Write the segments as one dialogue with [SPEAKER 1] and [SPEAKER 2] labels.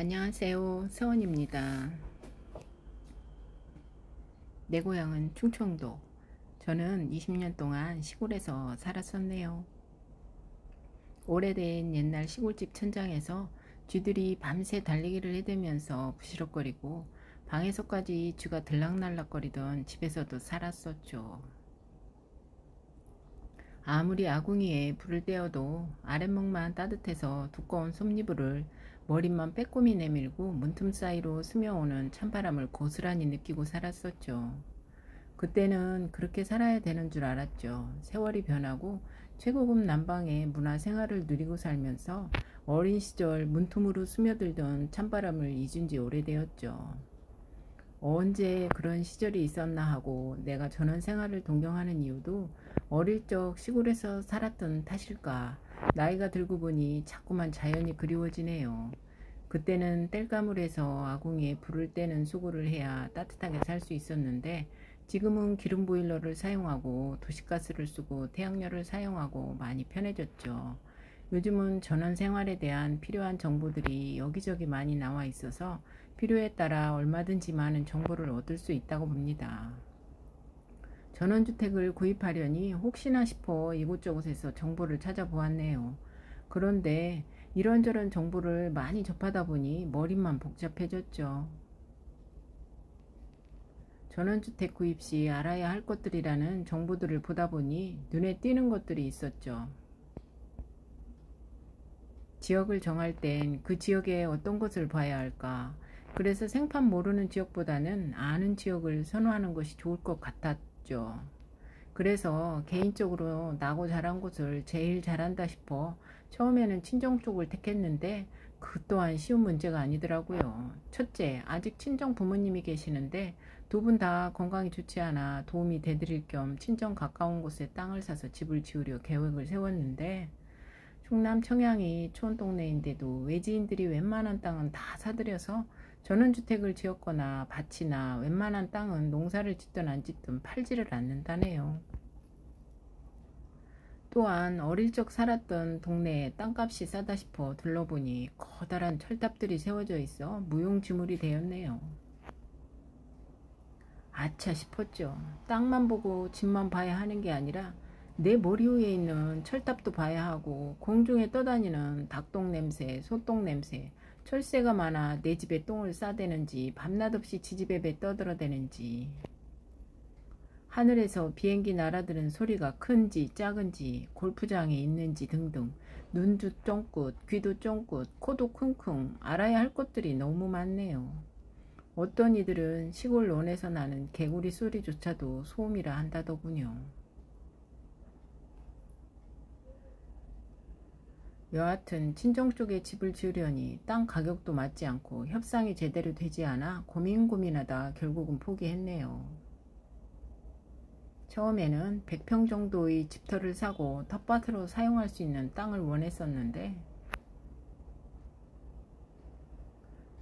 [SPEAKER 1] 안녕하세요. 서원입니다. 내 고향은 충청도. 저는 20년 동안 시골에서 살았었네요. 오래된 옛날 시골집 천장에서 쥐들이 밤새 달리기를 해대면서 부시럭거리고 방에서까지 쥐가 들락날락거리던 집에서도 살았었죠. 아무리 아궁이에 불을 떼어도 아랫목만 따뜻해서 두꺼운 솜니부를 머리만 빼꼼히 내밀고 문틈 사이로 스며오는 찬바람을 고스란히 느끼고 살았었죠. 그때는 그렇게 살아야 되는 줄 알았죠. 세월이 변하고 최고급 난방의 문화 생활을 누리고 살면서 어린 시절 문틈으로 스며들던 찬바람을 잊은 지 오래되었죠. 언제 그런 시절이 있었나 하고 내가 전원 생활을 동경하는 이유도 어릴 적 시골에서 살았던 탓일까. 나이가 들고 보니 자꾸만 자연이 그리워지네요. 그때는 땔감을해서 아궁이에 불을 떼는 수고를 해야 따뜻하게 살 수 있었는데 지금은 기름 보일러를 사용하고 도시가스를 쓰고 태양열을 사용하고 많이 편해졌죠. 요즘은 전원 생활에 대한 필요한 정보들이 여기저기 많이 나와 있어서 필요에 따라 얼마든지 많은 정보를 얻을 수 있다고 봅니다. 전원주택을 구입하려니 혹시나 싶어 이곳저곳에서 정보를 찾아보았네요. 그런데 이런저런 정보를 많이 접하다 보니 머리만 복잡해졌죠. 전원주택 구입 시 알아야 할 것들이라는 정보들을 보다 보니 눈에 띄는 것들이 있었죠. 지역을 정할 땐 그 지역에 어떤 것을 봐야 할까? 그래서 생판 모르는 지역보다는 아는 지역을 선호하는 것이 좋을 것 같았죠. 그래서 개인적으로 나고 자란 곳을 제일 잘한다 싶어 처음에는 친정 쪽을 택했는데 그 또한 쉬운 문제가 아니더라고요. 첫째, 아직 친정 부모님이 계시는데 두 분 다 건강이 좋지 않아 도움이 되드릴 겸 친정 가까운 곳에 땅을 사서 집을 지으려 계획을 세웠는데 충남 청양이 촌동네인데도 외지인들이 웬만한 땅은 다 사들여서 전원주택을 지었거나 밭이나 웬만한 땅은 농사를 짓든 안 짓든 팔지를 않는다네요. 또한 어릴 적 살았던 동네에 땅값이 싸다 싶어 둘러보니 커다란 철탑들이 세워져 있어 무용지물이 되었네요. 아차 싶었죠. 땅만 보고 집만 봐야 하는 게 아니라 내 머리 위에 있는 철탑도 봐야 하고 공중에 떠다니는 닭똥 냄새, 소똥 냄새, 철새가 많아 내 집에 똥을 싸대는지 밤낮 없이 지집에 배 떠들어대는지 하늘에서 비행기 날아드는 소리가 큰지 작은지 골프장에 있는지 등등 눈도 쫑긋, 귀도 쫑긋, 코도 킁킁 알아야 할 것들이 너무 많네요. 어떤 이들은 시골 논에서 나는 개구리 소리조차도 소음이라 한다더군요. 여하튼 친정 쪽에 집을 지으려니 땅 가격도 맞지 않고 협상이 제대로 되지 않아 고민하다 결국은 포기했네요. 처음에는 100평 정도의 집터를 사고 텃밭으로 사용할 수 있는 땅을 원했었는데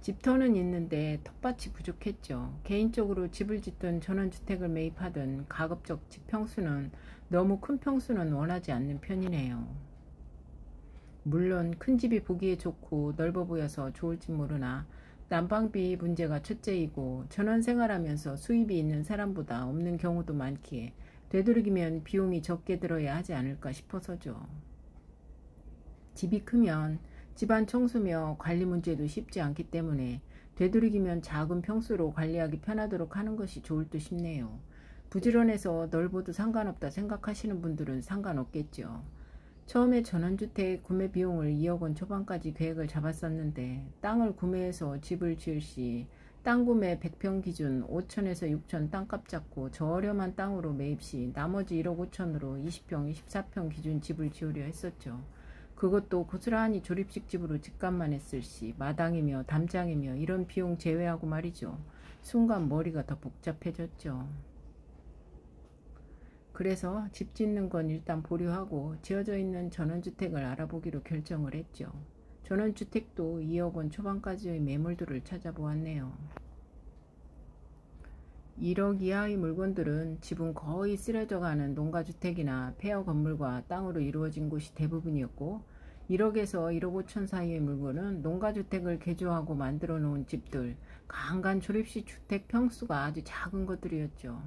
[SPEAKER 1] 집터는 있는데 텃밭이 부족했죠. 개인적으로 집을 짓든 전원주택을 매입하든 가급적 집평수는 너무 큰 평수는 원하지 않는 편이네요. 물론 큰 집이 보기에 좋고 넓어 보여서 좋을지 모르나 난방비 문제가 첫째이고 전원 생활하면서 수입이 있는 사람보다 없는 경우도 많기에 되도록이면 비용이 적게 들어야 하지 않을까 싶어서죠. 집이 크면 집안 청소며 관리 문제도 쉽지 않기 때문에 되도록이면 작은 평수로 관리하기 편하도록 하는 것이 좋을 듯 싶네요. 부지런해서 넓어도 상관없다 생각하시는 분들은 상관없겠죠. 처음에 전원주택 구매 비용을 2억 원 초반까지 계획을 잡았었는데 땅을 구매해서 집을 지을 시 땅 구매 100평 기준 5천에서 6천 땅값 잡고 저렴한 땅으로 매입 시 나머지 1억 5천으로 20평, 24평 기준 집을 지으려 했었죠. 그것도 고스란히 조립식 집으로 집값만 했을 시 마당이며 담장이며 이런 비용 제외하고 말이죠. 순간 머리가 더 복잡해졌죠. 그래서 집 짓는 건 일단 보류하고 지어져 있는 전원주택을 알아보기로 결정을 했죠. 전원주택도 2억 원 초반까지의 매물들을 찾아보았네요. 1억 이하의 물건들은 지붕 거의 쓰러져가는 농가주택이나 폐허 건물과 땅으로 이루어진 곳이 대부분이었고 1억에서 1억 5천 사이의 물건은 농가주택을 개조하고 만들어 놓은 집들, 간간 조립식 주택 평수가 아주 작은 것들이었죠.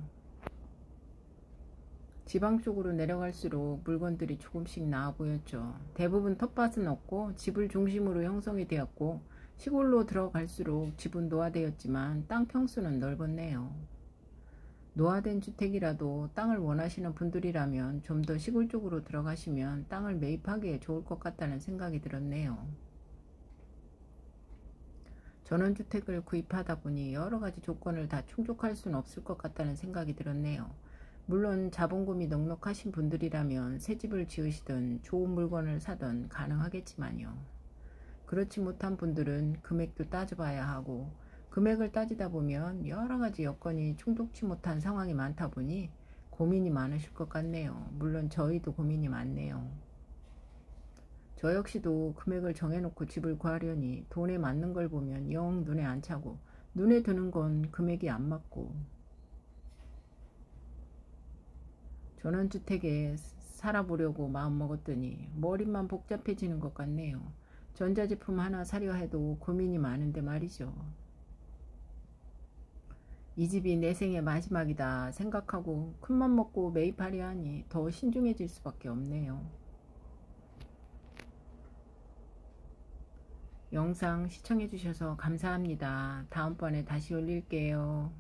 [SPEAKER 1] 지방 쪽으로 내려갈수록 물건들이 조금씩 나아 보였죠. 대부분 텃밭은 없고 집을 중심으로 형성이 되었고, 시골로 들어갈수록 집은 노화되었지만 땅 평수는 넓었네요. 노화된 주택이라도 땅을 원하시는 분들이라면 좀 더 시골 쪽으로 들어가시면 땅을 매입하기에 좋을 것 같다는 생각이 들었네요. 전원주택을 구입하다 보니 여러가지 조건을 다 충족할 수는 없을 것 같다는 생각이 들었네요. 물론 자본금이 넉넉하신 분들이라면 새 집을 지으시든 좋은 물건을 사든 가능하겠지만요. 그렇지 못한 분들은 금액도 따져봐야 하고, 금액을 따지다 보면 여러가지 여건이 충족치 못한 상황이 많다 보니 고민이 많으실 것 같네요. 물론 저희도 고민이 많네요. 저 역시도 금액을 정해놓고 집을 구하려니 돈에 맞는 걸 보면 영 눈에 안 차고, 눈에 드는 건 금액이 안 맞고, 전원주택에 살아보려고 마음먹었더니 머리만 복잡해지는 것 같네요. 전자제품 하나 사려 해도 고민이 많은데 말이죠. 이 집이 내 생의 마지막이다 생각하고 큰맘 먹고 매입하려 하니 더 신중해질 수밖에 없네요. 영상 시청해주셔서 감사합니다. 다음번에 다시 올릴게요.